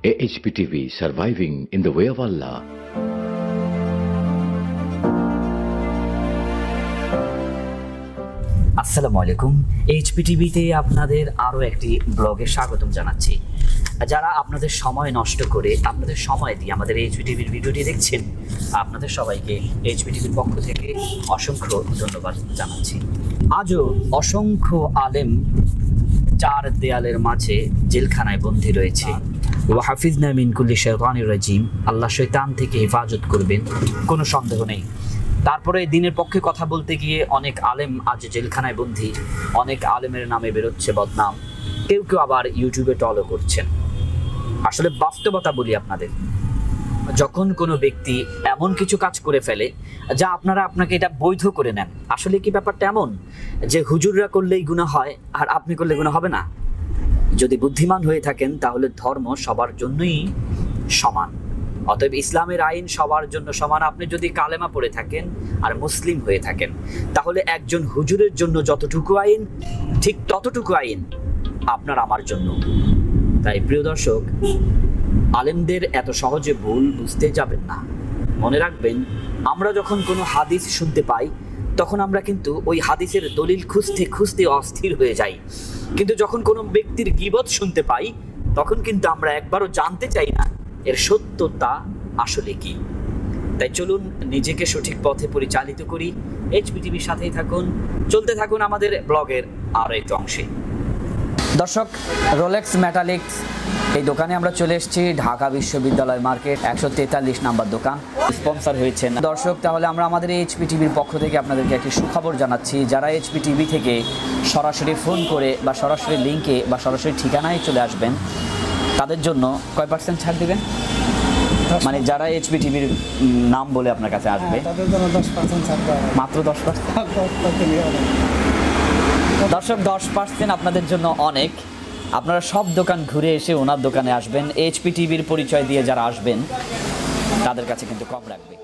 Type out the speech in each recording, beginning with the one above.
AHPTV, surviving in the way of Allah. আসসালামু আলাইকুম। এইচপিটিভিতে আপনাদের আরও একটি ব্লগে স্বাগতম জানাচ্ছি। যারা আপনাদের সময় নষ্ট করে আপনাদের সময় দিয়ে আমাদের এইচপিটিভির ভিডিওটি দেখছেন, আপনাদের সবাইকে এইচপিটিভির পক্ষ থেকে অসংখ্য ধন্যবাদ জানাচ্ছি। আজও অসংখ্য আলেম চার দেয়ালের মাঝে জেলখানায় বন্দী রয়েছে। ওয়া হাফিজনা মিন কুল্লি শাইতানির রাজিম, আল্লাহ শয়তান থেকে হেফাজত করবেন, কোনো সন্দেহ নেই। তারপরে দিনের পক্ষে কথা বলতে গিয়ে অনেক আলেম আজ জেলখানায় বন্দী, অনেক আলেমের নামে বেরোচ্ছে বদনাম, কেউ কেউ আবার ইউটিউবে টলও করছেন। আসলে বাস্তবতা বলি আপনাদের, যখন কোনো ব্যক্তি এমন কিছু কাজ করে ফেলে যা আপনাকে এটা বৈধ করে নেন, আসলে কি ব্যাপারটা এমন যে হুজুররা করলেই গুনাহ হয় আর আপনি করলে গুনাহ হবে না? যদি বুদ্ধিমান হয়ে থাকেন তাহলে ধর্ম সবার জন্যই সমান, অতএব ইসলামের আইন সবার জন্য সমান। আপনি যদি কালেমা পড়ে থাকেন আর মুসলিম হয়ে থাকেন, তাহলে একজন হুজুরের জন্য যতটুকু আইন, ঠিক ততটুকু আইন আপনার আমার জন্য। তাই প্রিয় দর্শক, আলেমদের এত সহজে ভুল বুঝতে যাবেন না। মনে রাখবেন, আমরা যখন কোনো হাদিস শুনতে পাই তখন আমরা কিন্তু ওই হাদিসের দলিল খুঁজতে খুঁজতে অস্থির হয়ে যাই, কিন্তু যখন কোনো ব্যক্তির গীবত শুনতে পাই তখন কিন্তু আমরা একবারও জানতে চাই না এর সত্যতা আসলে কি। তাই চলুন নিজেকে সঠিক পথে পরিচালিত করি। এইচপিটিভির সাথেই থাকুন, চলতে থাকুন আমাদের ব্লগের আরও একটু অংশে। দর্শক, রোলেক্স মেটালিক্স এই দোকানে আমরা চলে এসেছি, ঢাকা বিশ্ববিদ্যালয় মার্কেট 143 নাম্বার দোকান। স্পন্সর হয়েছেন দর্শক। তাহলে আমরা আমাদের এইচপিটিভির পক্ষ থেকে আপনাদেরকে একটি সুখবর জানাচ্ছি। যারা এইচপিটিভি থেকে সরাসরি ফোন করে বা সরাসরি লিঙ্কে বা সরাসরি ঠিকানায় চলে আসবেন, তাদের জন্য কয় % ছাড় দেবেন? মানে যারা এইচপিটিভির নাম বলে আপনার কাছে আসবে তাদের জন্য 10% ছাড় দেওয়া হবে। মাত্র 10%? দর্শক, 10% আপনাদের জন্য অনেক। আপনারা সব দোকান ঘুরে এসে ওনার দোকানে আসবেন। এইচপিটিভির পরিচয় দিয়ে যারা আসবেন তাদের কাছে কিন্তু কম রাখবে।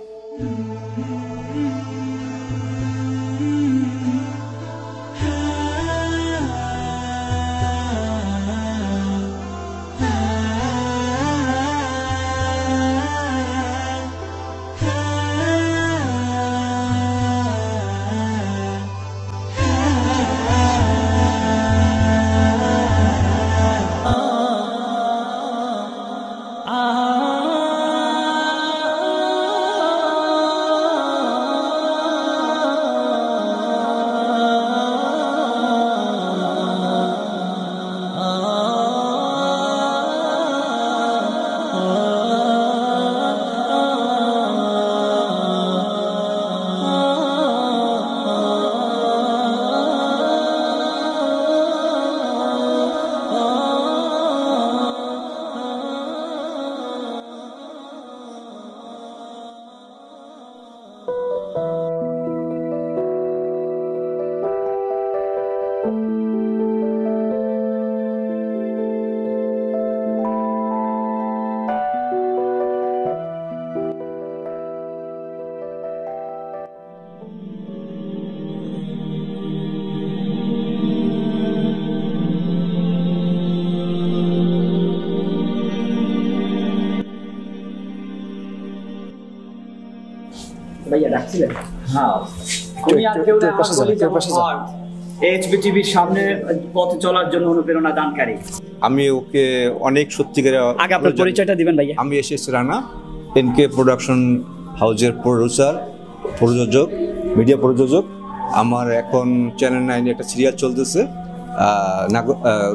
এইচপিটিভির সামনে পথ চলার জন্য অনুপ্রেরণা দানকারী। আমি ওকে অনেক সত্যিকার। আগে আপনার পরিচয়টা দিবেন ভাইয়া। আমি এসএস রানা, এনকে প্রোডাকশন হাউজের প্রযোজক, মিডিয়া প্রযোজক। আমার এখন চ্যানেল 9 একটা সিরিয়াল চলতেছে,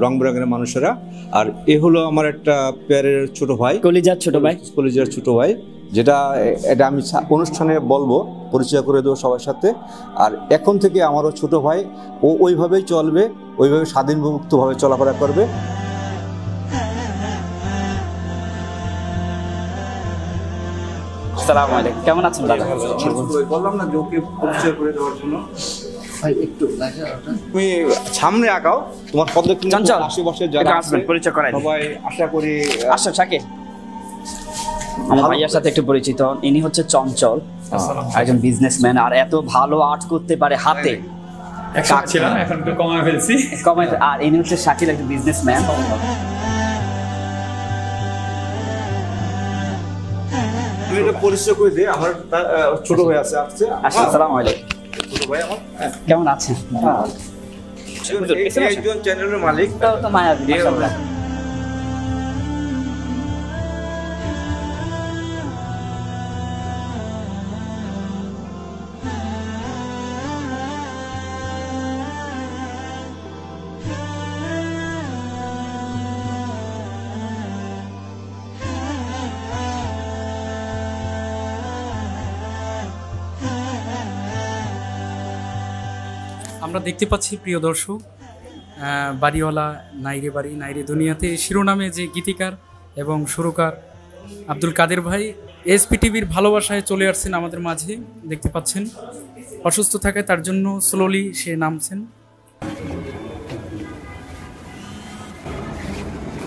রং বেরঙের মানুষেরা। আর এ হলো আমার একটা প্যারের ছোট ভাই, কলিজার ছোট ভাই, যেটা আমি অনুষ্ঠানে বলবো, পরিচয় করে দেবো সবার সাথে। আর এখন থেকে আমারও ছোট ভাই, ও ওইভাবেই চলবে, ওইভাবে স্বাধীন মুক্তভাবে চলাফেরা করবে। আসসালামু আলাইকুম, কেমন আছেন দাদা? বললাম না যে ওকে পরিচয় করে দেওয়ার জন্য। তুমি সামনে আঁকাও, তোমার পদক্ষেপ আশেপাশে যারা আসবেন পরিচয় করাই সবাই আশা করি। আচ্ছা, সাকিব আমার ভাইয়ার সাথে একটু পরিচিত। ইনি হচ্ছে চঞ্চল, একজন বিজনেসম্যান, আর এত ভালো আর্ট করতে পারে হাতে। এখন একটু কমায় ফেলছি। আর ইনি হচ্ছে শাকিল, একজন বিজনেসম্যান। তুই এটা পরিচয় করে দে, আমার ছোট ভাই আসছে। আসসালামু আলাইকুম। ছোট ভাই আমার, কেমন আছেন? একজন চ্যানেলের মালিক। তো মায়াবী, মাশাআল্লাহ। আমরা দেখতে পাচ্ছি প্রিয় দর্শক, বাড়িওয়ালা নাইরে বাড়ি নাইরে দুনিয়াতে শিরোনামে যে গীতিকার এবং সুরকার আব্দুল কাদের ভাই এসপি টিভির ভালোবাসায় চলে আসছেন আমাদের মাঝে। দেখতে পাচ্ছেন অসুস্থ থাকায় তার জন্য স্লোলি সে নামছেন।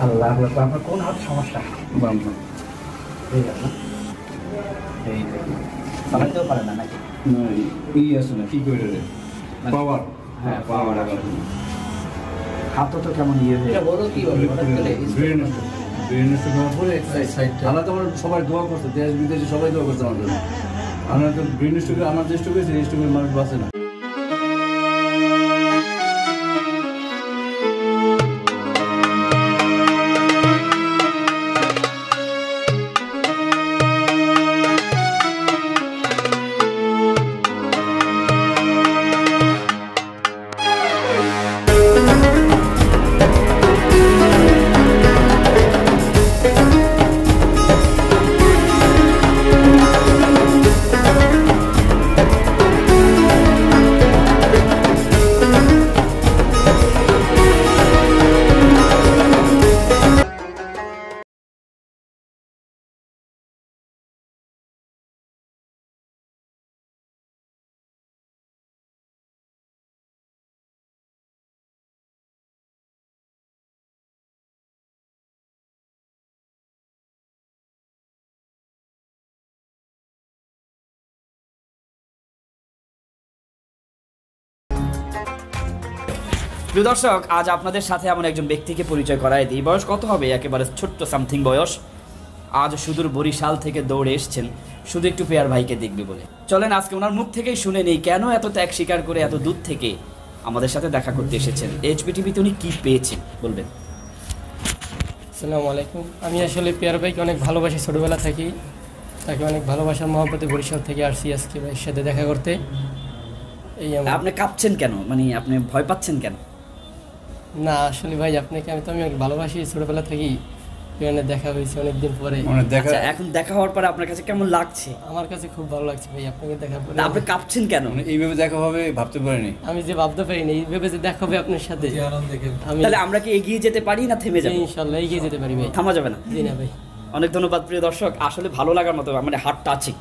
আল্লাহ আকবার। আপনার কোন হাত সমস্যা? এই গেল না? এই চালাতেও পারে না নাকি? পাওয়ার, হ্যাঁ, পাওয়ার আসলে। হাত তো কেমন ইয়ে হয়ে আল্লাহ তো আমার সবাই দোয়া করছে, দেশ বিদেশে সবাই দোয়া করছে আমার জন্য। আমরা তো ব্রেন স্ট্রোকে, আমার যে স্ট্রোক হয়েছে এই স্ট্রোকের মানুষ বাঁচে না। প্রিয় দর্শক, আজ আপনাদের সাথে এমন একজন ব্যক্তিকে পরিচয় করায় দিই। বয়স কত হবে? একেবারে ছোট্ট সামথিং বয়স। আজ সুদূর বরিশাল থেকে দৌড়ে এসছেন শুধু একটু পেয়ার ভাইকে দেখবে বলে। চলেন আজকে ওনার মুখ থেকেই শুনে নেই কেন এত ত্যাগ স্বীকার করে এত দূর থেকে আমাদের সাথে দেখা করতে এসেছেন। এইচপি টিভিতে উনি কী পেয়েছেন বলবেন। আসসালামু আলাইকুম। আমি আসলে পেয়ার ভাইকে অনেক ভালোবাসি, ছোটোবেলা থেকে তাকে অনেক ভালোবাসার মহব্বতে বরিশাল থেকে আসছি আজকে ভাইয়ের সাথে দেখা করতে। এই আপনি কাঁপছেন কেন? মানে আপনি ভয় পাচ্ছেন কেন? না আসলে ভাই আপনাকে আমি অনেক ভালোবাসি, ছোটোবেলা থেকেই দেখা হয়েছে অনেকদিন পরে। আচ্ছা, এখন দেখা হওয়ার পরে আপনার কাছে কেমন লাগছে? আমার কাছে খুব ভালো লাগছে ভাই আপনাকে দেখার পরে। আপনি কাঁপছেন কেন? এইভাবে দেখা হবে ভাবতে পারিনি। আমি যে ভাবতে পারিনি এইভাবে যে দেখা হবে আপনার সাথে। আমি তাহলে আমরা কি এগিয়ে যেতে পারি না থেমে যাবো? ইনশাআল্লাহ এগিয়ে যেতে পারি ভাই। থামা যাবে না? জি না ভাই। অনেক ধন্যবাদ প্রিয় দর্শক। আসলে ভালো লাগার মতো, মানে হার্ট টাচিং,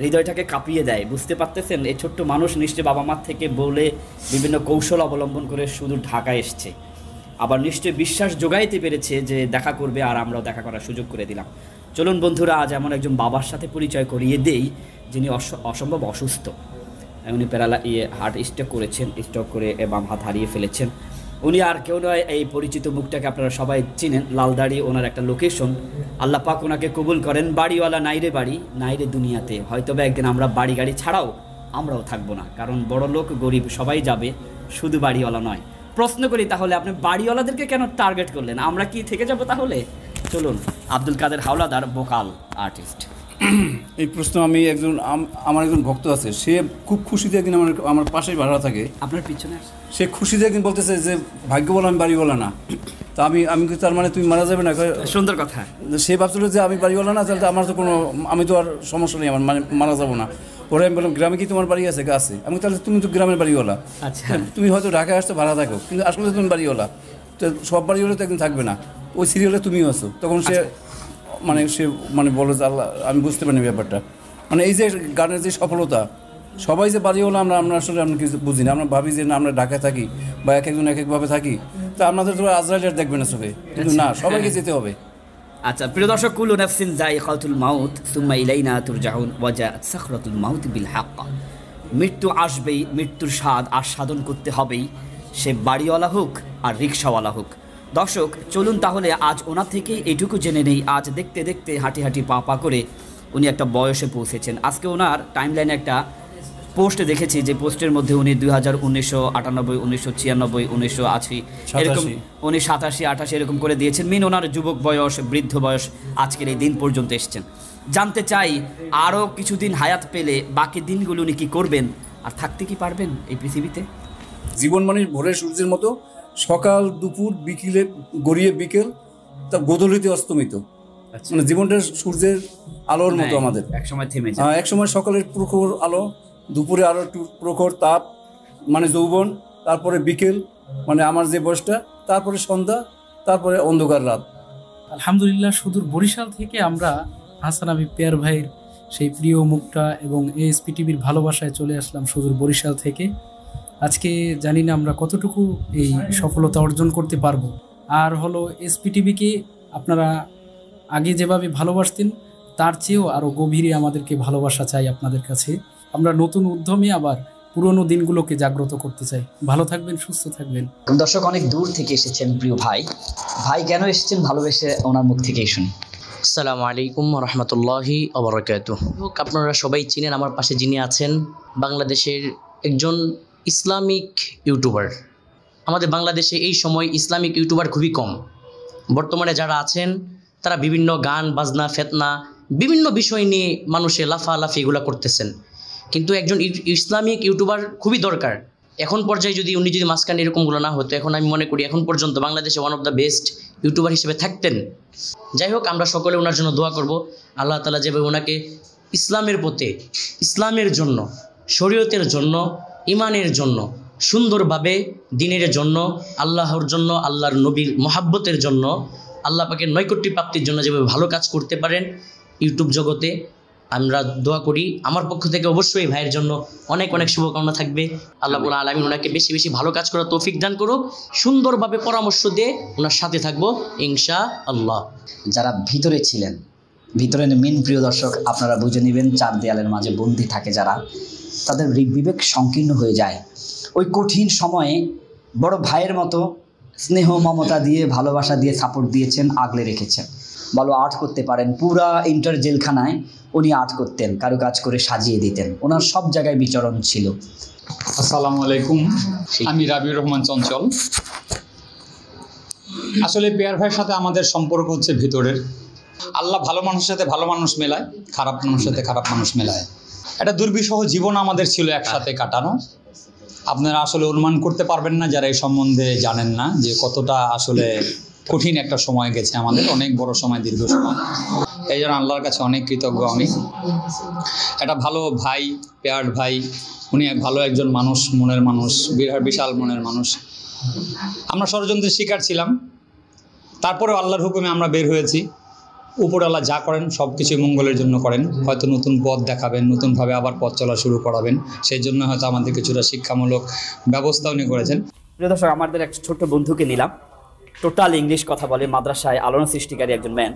হৃদয়টাকে কাঁপিয়ে দেয়। বুঝতে পারতেছেন এই ছোট্ট মানুষ নিশ্চয়ই বাবা মার থেকে বলে বিভিন্ন কৌশল অবলম্বন করে শুধু ঢাকায় এসছে, আবার নিশ্চয়ই বিশ্বাস জোগাইতে পেরেছে যে দেখা করবে, আর আমরাও দেখা করার সুযোগ করে দিলাম। চলুন বন্ধুরা, আজ এমন একজন বাবার সাথে পরিচয় করিয়ে দেই যিনি অসম্ভব অসুস্থ। উনি হার্ট স্ট্রোক করেছেন, স্ট্রোক করে বাম হাত হারিয়ে ফেলেছেন। উনি আর কেউ নয়, এই পরিচিত মুখটাকে আপনারা সবাই চিনেন, লালদাড়ি ওনার একটা লোকেশন। আল্লাহ পাক ওনাকে কবুল করেন। বাড়িওয়ালা নাইরে বাড়ি নাইরে দুনিয়াতে। হয়তো বা একদিন আমরা বাড়ি গাড়ি ছাড়াও আমরাও থাকবো না, কারণ বড় লোক গরিব সবাই যাবে, শুধু বাড়িওয়ালা নয়। প্রশ্ন করি তাহলে আপনি বাড়িওয়ালাদেরকে কেন টার্গেট করলেন? আমরা কি থেকে যাব তাহলে? চলুন, আব্দুল কাদের হাওলাদার, ভোকাল আর্টিস্ট। এই প্রশ্ন আমি আমার একজন ভক্ত আছে, সে খুব খুশিতে একদিন আমার পাশেই ভাড়া থাকে। আপনার পিছনে সে খুশিতে একদিন বলতেছে যে ভাগ্য বলো আমি বাড়িওয়ালা না। তা আমি তার মানে তুমি মারা যাবে না? সুন্দর কথা। সে ভাবছিল যে আমি বাড়িওয়ালা না, তাহলে আমার তো কোনো, আমি তো আর সমস্যা নেই, আমার মানে মারা যাবো না। পরে আমি বললাম গ্রামে কি তোমার বাড়ি আছে? আছে। আমি তাহলে তুমি তো গ্রামের বাড়িওয়ালা। আচ্ছা, তুমি হয়তো ঢাকায় আসতে ভাড়া থাকো, কিন্তু আসলে তুমি বাড়িওয়ালা। তো সব বাড়িওয়ালা তো একদিন থাকবে না, ওই সিরিয়ালে তুমিও আছো। তখন সে মানে বলো যে আল্লাহ, আমি বুঝতে পারিনি ব্যাপারটা। মানে এই যে গানের যে সফলতা, সবাই যে বাড়িওয়ালা আমরা আসলে আমরা কিছু বুঝি না। আমরা ভাবি যে না আমরা ঢাকায় থাকি বা এক একজন এক একভাবে থাকি, তা আপনাদের তো আজরাইল দেখবে না চোখে, কিন্তু না, সবাইকে যেতে হবে। আচ্ছা প্রিয় দর্শক, কুল্লু নাফসিন যায়িকাতুল মাউত সুম্মা ইলাইনা তুরজাউন ওয়া জাআত সাখরাতুল মাউত বিল হক। মৃত্যু আসবেই, মৃত্যুর স্বাদ আস্বাদন করতে হবেই, সে বাড়িওয়ালা হোক আর রিক্সাওয়ালা হোক। দর্শক চলুন তাহলে আজ ওনার থেকেই এটুকু জেনে নেই। আজ দেখতে দেখতে হাঁটি হাঁটি পা পা করে উনি একটা বয়সে পৌঁছেছেন। আজকে ওনার টাইমলাইনে একটা পোস্ট দেখেছি, যে পোস্টের মধ্যে উনি 2000, 1998, 1996, 1980 এরকম, উনি 87, 88 এরকম করে দিয়েছেন। মিন ওনার যুবক বয়স, বৃদ্ধ বয়স, আজকের এই দিন পর্যন্ত এসেছেন। জানতে চাই আরও কিছুদিন হায়াত পেলে বাকি দিনগুলো উনি কী করবেন, আর থাকতে কি পারবেন এই পৃথিবীতে? জীবন মানে ভোরের সূর্যের মতো, সকাল দুপুর বিকেলে গড়িয়ে বিকেল, তা গোধূলিতে অস্তমিত। মানে জীবনটা সূর্যের আলোর মতো আমাদের, এক সময় থেমে যায়। এক সময় সকালের প্রখর আলো, দুপুরে আরও একটু প্রখর তাপ মানে যৌবন, তারপরে বিকেল মানে আমার যে বয়সটা, তারপরে সন্ধ্যা, তারপরে অন্ধকার রাত। আলহামদুলিল্লাহ, সুদূর বরিশাল থেকে আমরা হাসান হাবিব পেয়ার ভাইয়ের সেই প্রিয় মুখটা এবং এএসপি টিভির ভালোবাসায় চলে আসলাম সুদূর বরিশাল থেকে। আজকে জানি না আমরা কতটুকু এই সফলতা অর্জন করতে পারবো। আর হলো এসপি টিভিকে আপনারা আগে যেভাবে ভালোবাসতেন তার চেয়েও আরও গভীরে আমাদেরকে ভালোবাসা চাই আপনাদের কাছে। আমরা নতুন উদ্যমে আবার পুরনো দিনগুলোকে জাগ্রত করতে চাই। ভালো থাকবেন, সুস্থ থাকবেন। দর্শক, অনেক দূর থেকে এসেছেন প্রিয় ভাই। ভাই কেন এসেছেন ভালোবেসে, ওনার মুখ থেকেই শুনি। আসসালামু আলাইকুম রহমতুল্লাহি ওবারাকাতুহ। আপনারা সবাই চিনেন আমার পাশে যিনি আছেন, বাংলাদেশের একজন ইসলামিক ইউটিউবার। আমাদের বাংলাদেশে এই সময় ইসলামিক ইউটিউবার খুবই কম। বর্তমানে যারা আছেন তারা বিভিন্ন গান বাজনা ফেতনা বিভিন্ন বিষয় নিয়ে মানুষে লাফালাফি এগুলো করতেছেন, কিন্তু একজন ইসলামিক ইউটিউবার খুবই দরকার। এখন পর্যায়ে যদি উনি যদি মাঝখানে এরকমগুলো না হতো, এখন আমি মনে করি এখন পর্যন্ত বাংলাদেশে one of the best YouTuber হিসেবে থাকতেন। যাই হোক, আমরা সকলে ওনার জন্য দোয়া করব, আল্লাহ তাআলা যেভাবে ওনাকে ইসলামের পথে, ইসলামের জন্য, শরীয়তের জন্য, ইমানের জন্য, সুন্দরভাবে দিনের জন্য, আল্লাহর জন্য, আল্লাহর নবীর মহাব্বতের জন্য, আল্লাহ পাকের নৈকট্য প্রাপ্তির জন্য যেভাবে ভালো কাজ করতে পারেন ইউটিউব জগতে, আমরা দোয়া করি। আমার পক্ষ থেকে অবশ্যই ভাইয়ের জন্য অনেক অনেক শুভকামনা থাকবে। আল্লাহ রাব্বুল আলামিন ওনাকে বেশি বেশি ভালো কাজ করার তৌফিক দান করুক। সুন্দরভাবে পরামর্শ দিয়ে ওনার সাথে থাকবো ইনশাআল্লাহ। যারা ভিতরে ছিলেন, ভিতরে মেন প্রিয় দর্শক, আপনারা বুঝে নেবেন, চার দেয়ালের মাঝে বন্দী থাকে যারা, তাদের বিবেক সংকীর্ণ হয়ে যায়। ওই কঠিন সময়ে বড় ভাইয়ের মতো স্নেহ মমতা দিয়ে, ভালোবাসা দিয়ে সাপোর্ট দিয়েছেন, আগলে রেখেছেন। ভালো আর্ট করতে পারেন, পুরা ইন্টার জেলখানায় উনি আর্ট করতেন, কারো কাজ করে সাজিয়ে দিতেন, ওনার সব জায়গায় বিচরণ ছিল। আসসালামু আলাইকুম, আমি রাবিউর রহমান চঞ্চল। আসলে পেয়ার ভাইয়ের সাথে আমাদের সম্পর্ক হচ্ছে ভিতরের। আল্লাহ ভালো মানুষের সাথে ভালো মানুষ মেলায়, খারাপ মানুষের সাথে খারাপ মানুষ মেলায়। একটা দুর্বিষহ জীবন আমাদের ছিল একসাথে কাটানো। আপনারা আসলে অনুমান করতে পারবেন না যারা এই সম্বন্ধে জানেন না, যে কতটা আসলে কঠিন একটা সময় গেছে আমাদের, অনেক বড় সময়, দীর্ঘ সময়। এই জন্য আল্লাহর কাছে অনেক কৃতজ্ঞ আমি। একটা ভালো ভাই, পেয়ার ভাই, উনি ভালো একজন মানুষ, মনের মানুষ, বিশাল মনের মানুষ। আমরা ষড়যন্ত্রের শিকার ছিলাম, তারপরেও আল্লাহর হুকুমে আমরা বের হয়েছি। উপরওয়ালা যা করেন সব কিছুই মঙ্গলের জন্য করেন। হয়তো নতুন পথ দেখাবেন, নতুনভাবে আবার পথ চলা শুরু করাবেন, সেই জন্য হয়তো আমাদের কিছুটা শিক্ষামূলক ব্যবস্থা উনি করেছেন। প্রিয় দর্শক, আমাদের এক ছোট্ট বন্ধুকে নিলাম, টোটাল ইংলিশ কথা বলে, মাদ্রাসায় আলোড়ন সৃষ্টিকারী একজন ম্যান,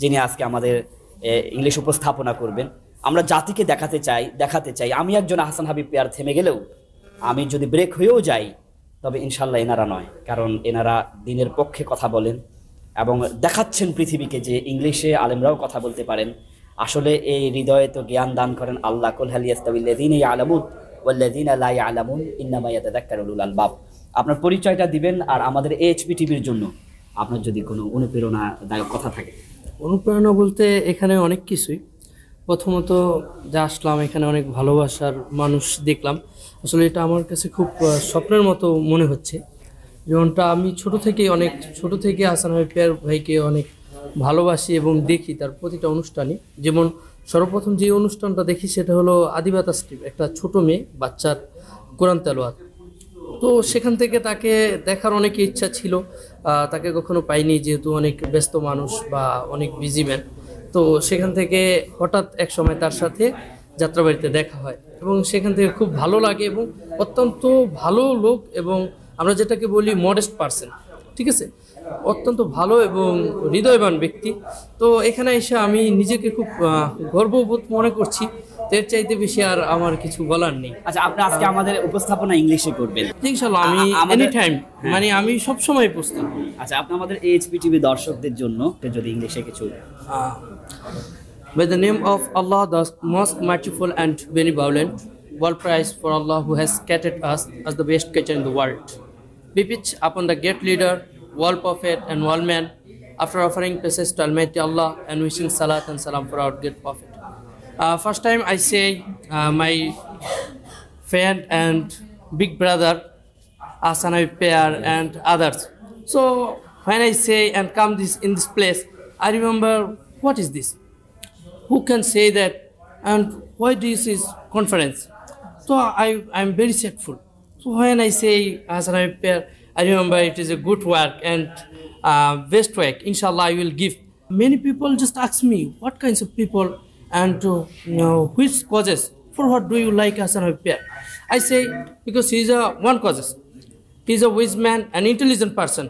যিনি আজকে আমাদের ইংলিশ উপস্থাপনা করবেন। আমরা জাতিকে দেখাতে চাই আমি একজন হাসান হাবিব পেয়ার, থেমে গেলেও আমি যদি ব্রেক হয়েও যাই, তবে ইনশাল্লাহ এনারা নয়, কারণ এনারা দিনের পক্ষে কথা বলেন এবং দেখাচ্ছেন পৃথিবীকে যে ইংলিশে আলেমরাও কথা বলতে পারেন। আসলে এই হৃদয়ে তো জ্ঞান দান করেন আল্লাহ। কুল হাল ইয়াস্তাবিল্লাযীনা ইয়ালামুন ওয়াল্লাযীনা লা ইয়ালামুন ইন্নামা ইয়াতাযাক্কারু উলুল আলবাব। আপনার পরিচয়টা দিবেন, আর আমাদের এইচপি টিভির জন্য আপনার যদি কোনো অনুপ্রেরণাদায়ক কথা থাকে। অনুপ্রেরণা বলতে এখানে অনেক কিছুই। প্রথমত যা আসলাম, এখানে অনেক ভালোবাসার মানুষ দেখলাম। আসলে এটা আমার কাছে খুব স্বপ্নের মতো মনে হচ্ছে। যেমনটা আমি ছোট থেকে হাসান হাবিব পেয়ার ভাইকে অনেক ভালোবাসি এবং দেখি তার প্রতিটা অনুষ্ঠানই। যেমন সর্বপ্রথম যে অনুষ্ঠানটা দেখি সেটা হলো আদিবা তাসলিম, একটা ছোট মেয়ে বাচ্চার কোরআন তেলাওয়াত। তো সেখান থেকে তাকে দেখার অনেক ইচ্ছা ছিল, তাকে কখনো পাইনি, যেহেতু অনেক ব্যস্ত মানুষ বা অনেক বিজি ম্যান। তো সেখান থেকে হঠাৎ এক সময় তার সাথে যাত্রাবাড়িতে দেখা হয় এবং সেখান থেকে খুব ভালো লাগে এবং অত্যন্ত ভালো লোক, এবং আমরা যেটাকে বলি মডেস্ট পারসন, ঠিক আছে, অত্যন্ত ভালো এবং হৃদয়বান ব্যক্তি। তো এখানে এসে আমি নিজেকে খুব গর্ববোধ মনে করছি। এর চাইতে বেশি আর আমার কিছু বলার নেই। আচ্ছা, আপনি আজকে আমাদের উপস্থাপনা ইংলিশে করবেন ইনশাআল্লাহ। আমি এনি টাইম, মানে আমি সব সময় প্রস্তুত। আচ্ছা, আপনি আমাদের এইচপি টিভি দর্শকদের জন্য যদি ইংলিশে কিছু। By the name of Allah, the most merciful and benevolent, all praise for Allah who has scattered us as the best creature in the world. Be peace upon the great leader, world prophet and world man. After offering praises to Almighty Allah and wishing salat and salam for our great prophet. First time I say my friend and big brother, Hasan Habib Pair and others. So when I say and come in this place, I remember, what is this? Who can say that, and why this is conference? So I'm very sadful. So when I say Hasan Habib Pair, I remember it is a good work and best work. Inshallah, I will give. Many people just ask me what kinds of people and which causes. For what do you like Hasan Habib Pair? I say because he is one causes. He is a wise man, an intelligent person,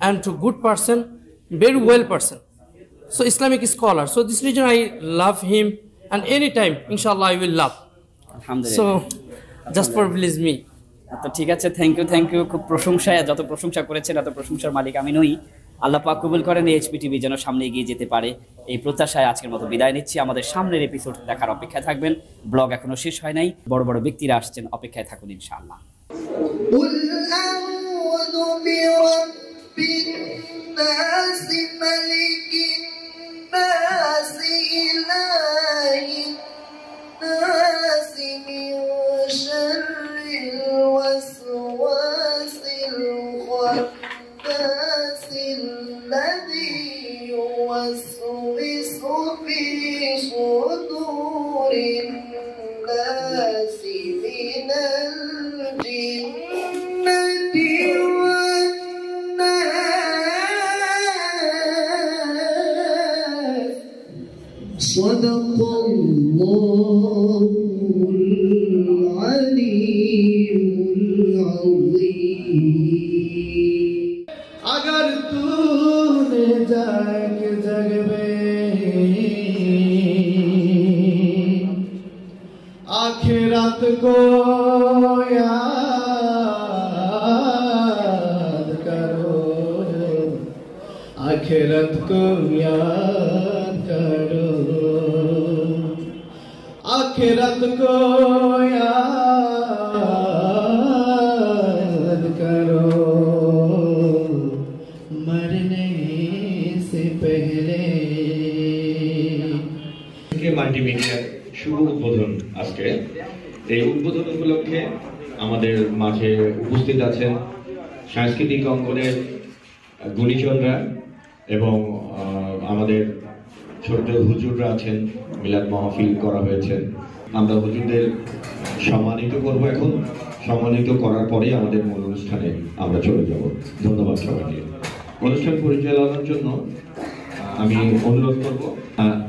and a good person, very well person. So Islamic scholar. So this reason I love him, and anytime, inshallah, I will love. আলহামদুলিল্লাহ। So just for please me. তো ঠিক আছে, thank you. খুব প্রশংসায়, যত প্রশংসা করেছেন এত প্রশংসার মালিক আমি নই। আল্লাহ পাক কবুল করেন, এইচপি টিভি যেন সামনে এগিয়ে যেতে পারে, এই প্রত্যাশায় আজকের মতো বিদায় নিচ্ছি। আমাদের সামনের এপিসোড দেখার অপেক্ষায় থাকবেন। ব্লগ এখনো শেষ হয় নাই, বড় বড় ব্যক্তিরা আসছেন, অপেক্ষায় থাকুন ইনশাআল্লাহ। قل أعوذ برب الناس ملك الناس إله الناس من شر الوسواس الخناس الذي يوسوس في صدور الناس من الجنة والناس. صدق الله العلي العظيم. अगर तूने जाग जग में आखिरत को याद करो, आखिरत को याद करो, आखिरत को याद करो, मरने से पहले। মাল্টিমিডিয়ার শুভ উদ্বোধন আজকে। এই উদ্বোধন উপলক্ষে আমাদের মাঝে উপস্থিত আছেন সাংস্কৃতিক অঙ্গনের গুণীজনরা এবং আমাদের ছোট হুজুররা আছেন। মিলাদ মাহফিল করা হয়েছে, আমরা হুজুরদের সম্মানিত করব। এখন সম্মানিত করার পরেই আমাদের মূল অনুষ্ঠানে আমরা চলে যাব। ধন্যবাদ সবাইকে। অনুষ্ঠান পরিচালনার জন্য আমি অনুরোধ করব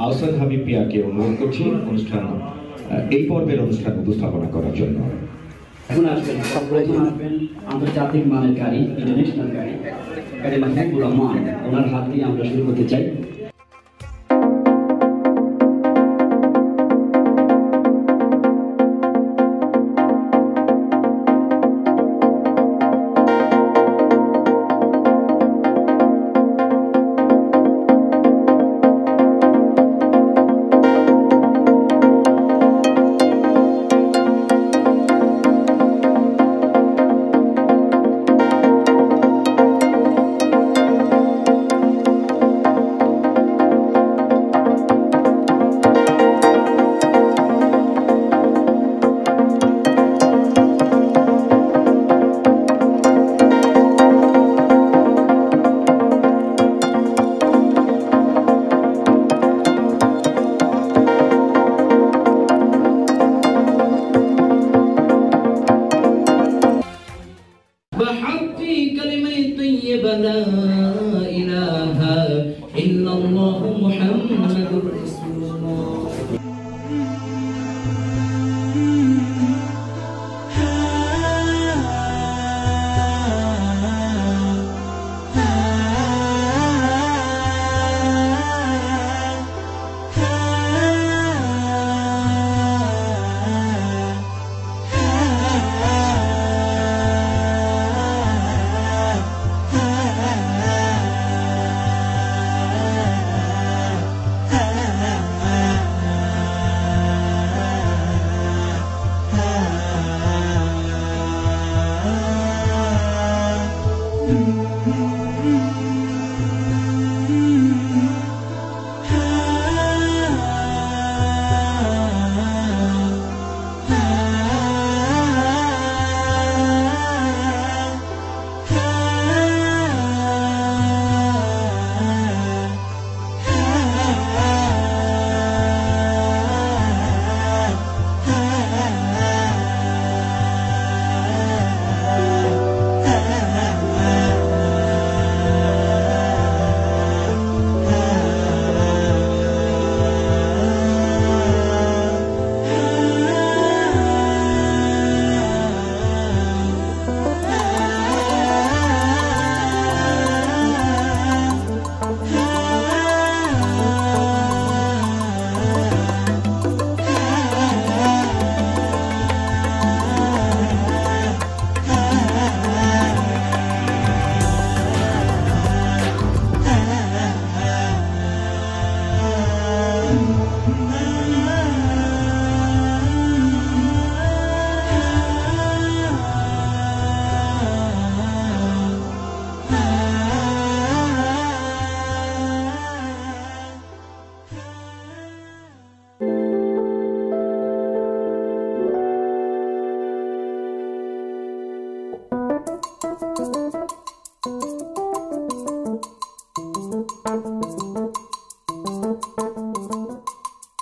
আহসান হাবিব পিয়াকে অনুরোধ করছি এই পর্বের অনুষ্ঠান উপস্থাপনা করার জন্য। এখন আসবেন আন্তর্জাতিক মানের গাড়ি, ইন্টারন্যাশনাল গাড়ি, মাহবুবুর রহমান, ওনার হাত দিয়ে আমরা শুরু করতে চাই। بحق كلمة طيبة لا إله إلا الله محمد رسول الله.